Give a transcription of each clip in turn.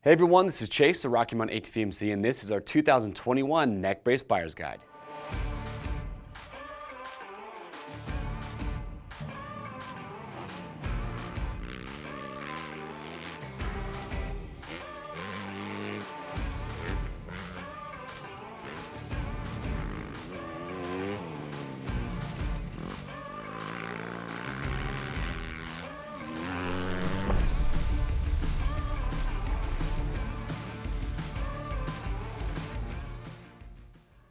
Hey everyone, this is Chase, the Rocky Mountain ATV, and this is our 2021 Neck Brace Buyer's Guide.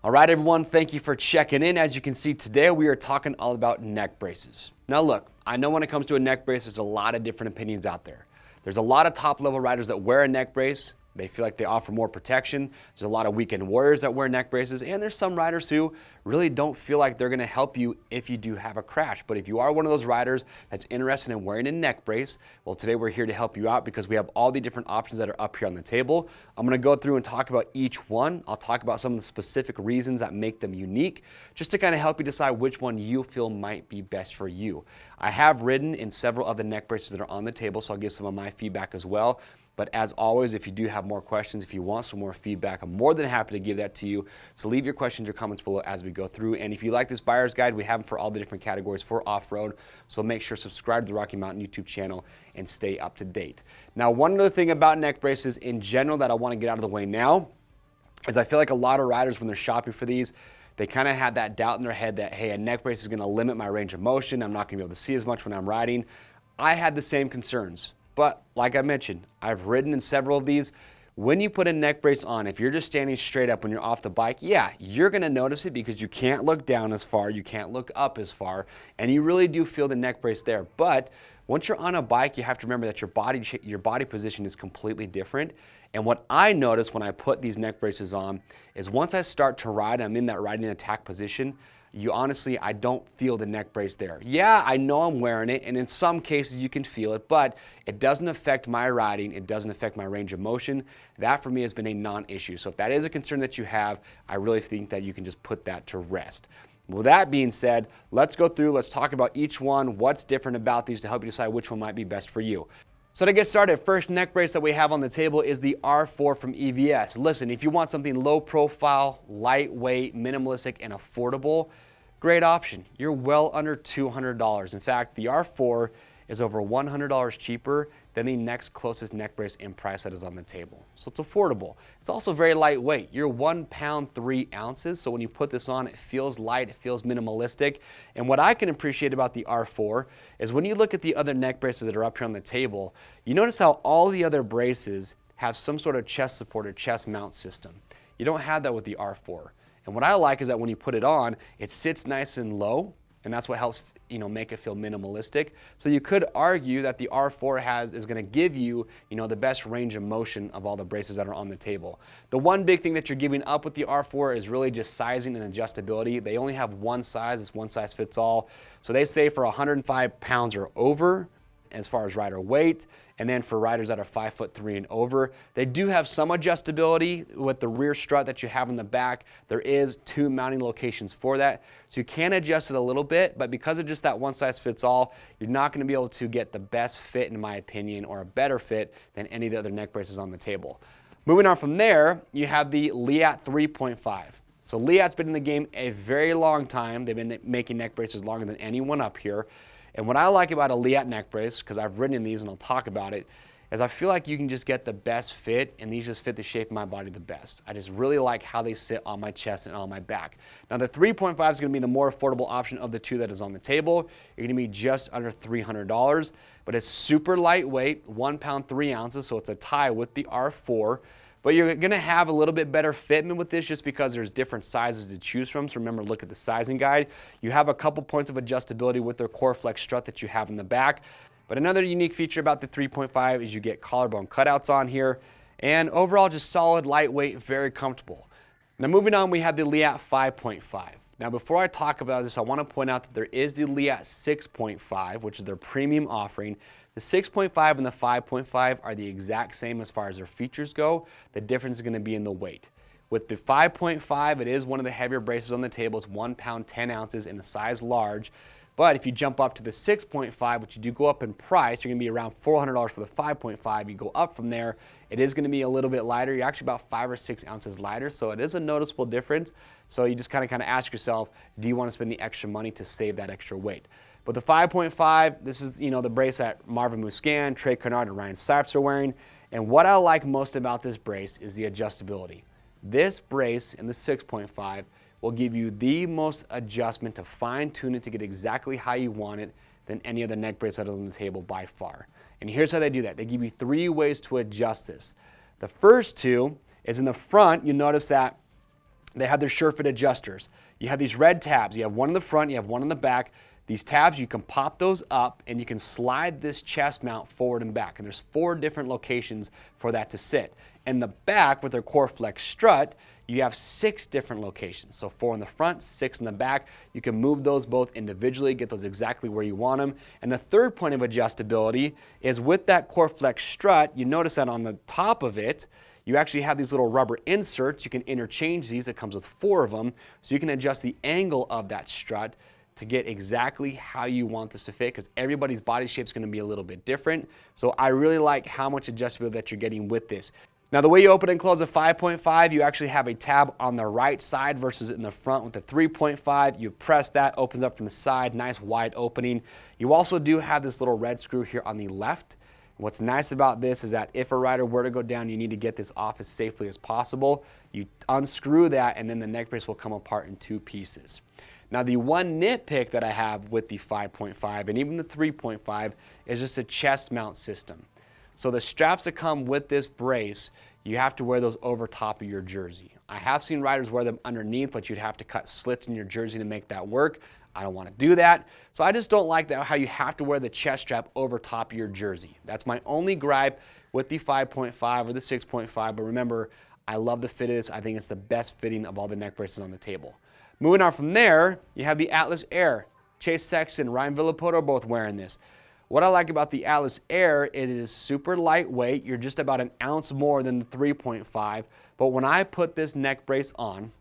All right, everyone, thank you for checking in. As you can see, today we are talking all about neck braces. Now look, I know when it comes to a neck brace, there's a lot of different opinions out there. There's a lot of top-level riders that wear a neck brace. They feel like they offer more protection. There's a lot of weekend warriors that wear neck braces, and there's some riders who really don't feel like they're gonna help you if you do have a crash. But if you are one of those riders that's interested in wearing a neck brace, well, today we're here to help you out because we have all the different options that are up here on the table. I'm gonna go through and talk about each one. I'll talk about some of the specific reasons that make them unique, just to kind of help you decide which one you feel might be best for you. I have ridden in several of the neck braces that are on the table, so I'll give some of my feedback as well. But as always, if you do have more questions, if you want some more feedback, I'm more than happy to give that to you. So leave your questions or comments below as we go through. And if you like this buyer's guide, we have them for all the different categories for off-road. So make sure to subscribe to the Rocky Mountain YouTube channel and stay up to date. Now, one other thing about neck braces in general that I want to get out of the way now is I feel like a lot of riders, when they're shopping for these, they kind of have that doubt in their head that, hey, a neck brace is going to limit my range of motion. I'm not going to be able to see as much when I'm riding. I had the same concerns. But like I mentioned, I've ridden in several of these. When you put a neck brace on, if you're just standing straight up when you're off the bike, yeah, you're gonna notice it because you can't look down as far, you can't look up as far, and you really do feel the neck brace there. But once you're on a bike, you have to remember that your body position is completely different. And what I notice when I put these neck braces on is once I start to ride, I'm in that riding attack position, I don't feel the neck brace there. Yeah, I know I'm wearing it, and in some cases you can feel it, but it doesn't affect my riding, it doesn't affect my range of motion. That for me has been a non-issue. So if that is a concern that you have, I really think that you can just put that to rest. With that being said, let's go through, let's talk about each one, what's different about these to help you decide which one might be best for you. So to get started, first neck brace that we have on the table is the R4 from EVS. Listen, if you want something low profile, lightweight, minimalistic, and affordable, great option. You're well under $200. In fact, the R4 is over $100 cheaper than the next closest neck brace in price that is on the table. So it's affordable. It's also very lightweight. You're 1 pound 3 ounces. So when you put this on, it feels light, it feels minimalistic. And what I can appreciate about the R4 is when you look at the other neck braces that are up here on the table, you notice how all the other braces have some sort of chest support or chest mount system. You don't have that with the R4. And what I like is that when you put it on, it sits nice and low, and that's what helps make it feel minimalistic. So you could argue that the R4 is going to give you, the best range of motion of all the braces that are on the table. The one big thing that you're giving up with the R4 is really just sizing and adjustability. They only have one size, it's one size fits all. So they say for 105 pounds or over, as far as rider weight, and then for riders that are 5'3" and over. They do have some adjustability with the rear strut that you have in the back. There is 2 mounting locations for that. So you can adjust it a little bit, but because of just that one size fits all, you're not gonna be able to get the best fit, in my opinion, or a better fit than any of the other neck braces on the table. Moving on from there, you have the Leatt 3.5. So Leatt's been in the game a very long time. They've been making neck braces longer than anyone up here. And what I like about a Leatt neck brace, because I've ridden in these and I'll talk about it, is I feel like you can just get the best fit, and these just fit the shape of my body the best. I just really like how they sit on my chest and on my back. Now the 3.5 is going to be the more affordable option of the two that is on the table. You're going to be just under $300, but it's super lightweight, 1 pound 3 ounces, so it's a tie with the R4. But you're gonna have a little bit better fitment with this just because there's different sizes to choose from. So remember, look at the sizing guide. You have a couple points of adjustability with their core flex strut that you have in the back. But another unique feature about the 3.5 is you get collarbone cutouts on here. And overall, just solid, lightweight, very comfortable. Now moving on, we have the Leatt 5.5. Now before I talk about this, I wanna point out that there is the Leatt 6.5, which is their premium offering. The 6.5 and the 5.5 are the exact same as far as their features go. The difference is going to be in the weight. With the 5.5, it is one of the heavier braces on the table. It's 1 pound 10 ounces in a size large. But if you jump up to the 6.5, which you do go up in price, you're going to be around $400 for the 5.5. You go up from there, it is going to be a little bit lighter. You're actually about 5 or 6 ounces lighter, so it is a noticeable difference. So you just kind of ask yourself, do you want to spend the extra money to save that extra weight? But the 5.5, this is the brace that Marvin Muscan, Trey Kernard, and Ryan Sipes are wearing. And what I like most about this brace is the adjustability. This brace in the 6.5 will give you the most adjustment to fine tune it to get exactly how you want it than any other neck brace that is on the table by far. And here's how they do that. They give you 3 ways to adjust this. The first 2 is in the front. You notice that they have their SureFit adjusters. You have these red tabs. You have one in the front, you have one in the back. These tabs, you can pop those up and you can slide this chest mount forward and back. And there's 4 different locations for that to sit. In the back with their Core Flex strut, you have 6 different locations. So 4 in the front, 6 in the back. You can move those both individually, get those exactly where you want them. And the third point of adjustability is with that Core Flex strut, you notice that on the top of it, you actually have these little rubber inserts. You can interchange these. It comes with 4 of them. So you can adjust the angle of that strut to get exactly how you want this to fit, because everybody's body shape is going to be a little bit different. So I really like how much adjustability that you're getting with this. Now the way you open and close a 5.5, you actually have a tab on the right side versus in the front with the 3.5. You press that, opens up from the side, nice wide opening. You also do have this little red screw here on the left. What's nice about this is that if a rider were to go down, you need to get this off as safely as possible. You unscrew that and then the neck brace will come apart in 2 pieces. Now the one nitpick that I have with the 5.5 and even the 3.5 is just a chest mount system. So the straps that come with this brace, you have to wear those over top of your jersey. I have seen riders wear them underneath, but you'd have to cut slits in your jersey to make that work. I don't want to do that. So I just don't like that how you have to wear the chest strap over top of your jersey. That's my only gripe with the 5.5 or the 6.5, but remember, I love the fit of this. I think it's the best fitting of all the neck braces on the table. Moving on from there, you have the Atlas Air. Chase Sexton, Ryan Villapoto are both wearing this. What I like about the Atlas Air, it is super lightweight. You're just about an ounce more than the 3.5. But when I put this neck brace on,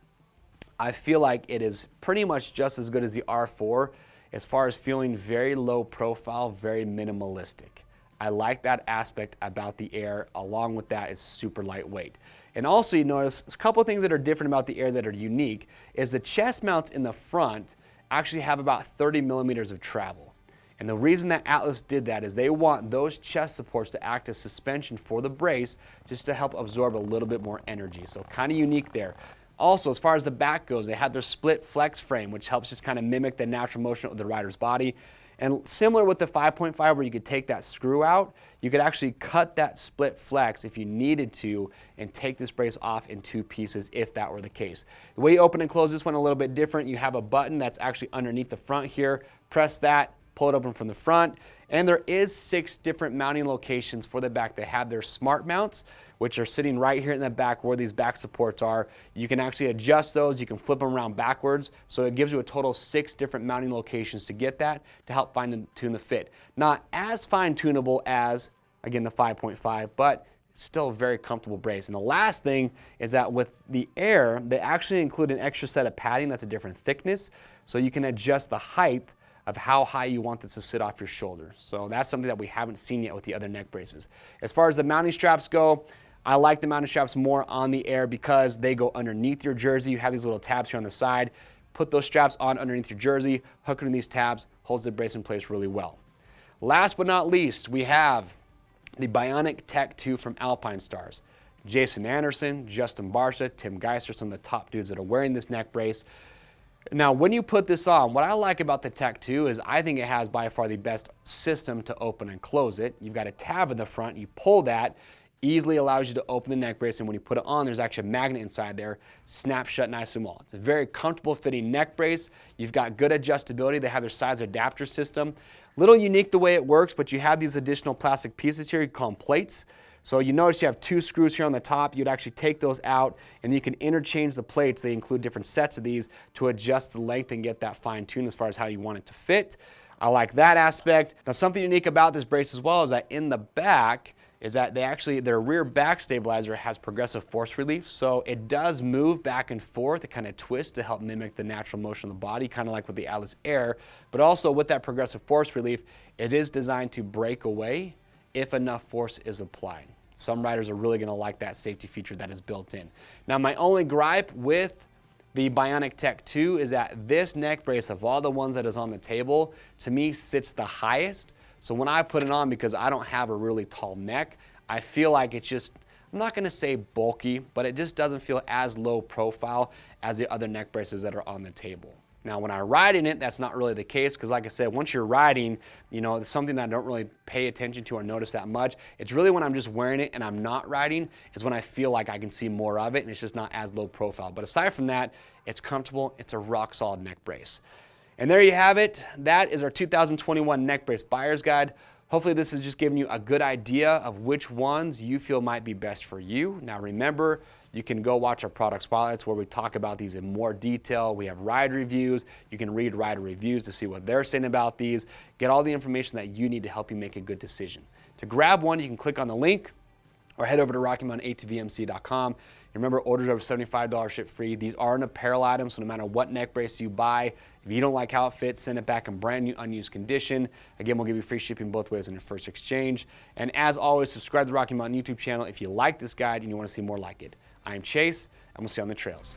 I feel like it is pretty much just as good as the R4 as far as feeling very low profile, very minimalistic. I like that aspect about the Air. Along with that, it's super lightweight. And also you notice a couple of things that are different about the Air that are unique is the chest mounts in the front actually have about 30 millimeters of travel. And the reason that Atlas did that is they want those chest supports to act as suspension for the brace just to help absorb a little bit more energy. So kind of unique there. Also, as far as the back goes, they have their split flex frame, which helps just kind of mimic the natural motion of the rider's body. And similar with the 5.5 where you could take that screw out, you could actually cut that split flex if you needed to and take this brace off in 2 pieces if that were the case. The way you open and close this one a little bit different. You have a button that's actually underneath the front here. Press that, pull it open from the front, and there is 6 different mounting locations for the back. They have their smart mounts, which are sitting right here in the back where these back supports are. You can actually adjust those. You can flip them around backwards. So it gives you a total of 6 different mounting locations to get that to help fine tune the fit. Not as fine tunable as, again, the 5.5, but it's still a very comfortable brace. And the last thing is that with the Air, they actually include an extra set of padding that's a different thickness. So you can adjust the height of how high you want this to sit off your shoulder. So that's something that we haven't seen yet with the other neck braces. As far as the mounting straps go, I like the mounting straps more on the Air because they go underneath your jersey. You have these little tabs here on the side. Put those straps on underneath your jersey, hook it in these tabs, holds the brace in place really well. Last but not least, we have the Bionic Tech 2 from Alpinestars. Jason Anderson, Justin Barcia, Tim Geiser, some of the top dudes that are wearing this neck brace. Now, when you put this on, what I like about the Tech 2 is I think it has by far the best system to open and close it. You've got a tab in the front. You pull that, easily allows you to open the neck brace, and when you put it on, there's actually a magnet inside there, snaps shut nice and well. It's a very comfortable fitting neck brace. You've got good adjustability. They have their size adapter system. Little unique the way it works, but you have these additional plastic pieces here. You call them plates. So you notice you have 2 screws here on the top. You'd actually take those out and you can interchange the plates. They include different sets of these to adjust the length and get that fine tune as far as how you want it to fit. I like that aspect. Now something unique about this brace as well is that in the back, is that their rear back stabilizer has progressive force relief, so it does move back and forth. It kind of twists to help mimic the natural motion of the body, kind of like with the Atlas Air, but also with that progressive force relief, it is designed to break away if enough force is applied. Some riders are really gonna like that safety feature that is built in. Now, my only gripe with the Bionic Tech 2 is that this neck brace, of all the ones that is on the table, to me sits the highest. So when I put it on, because I don't have a really tall neck, I feel like it's just, I'm not gonna say bulky, but it just doesn't feel as low profile as the other neck braces that are on the table. Now, when I ride in it, that's not really the case, because like I said, once you're riding, it's something that I don't really pay attention to or notice that much. It's really when I'm just wearing it and I'm not riding is when I feel like I can see more of it, and it's just not as low profile. But aside from that, it's comfortable. It's a rock solid neck brace. And there you have it. That is our 2021 neck brace buyer's guide. Hopefully this has just given you a good idea of which ones you feel might be best for you. Now remember, you can go watch our product spotlights where we talk about these in more detail. We have ride reviews. You can read rider reviews to see what they're saying about these. Get all the information that you need to help you make a good decision. To grab one, you can click on the link or head over to RockyMountain-ATVMC.com. Remember, orders over $75 ship free. These are an apparel item, so no matter what neck brace you buy, if you don't like how it fits, send it back in brand new unused condition. Again, we'll give you free shipping both ways on your first exchange. And as always, subscribe to the Rocky Mountain YouTube channel if you like this guide and you want to see more like it. I am Chase, and we'll see you on the trails.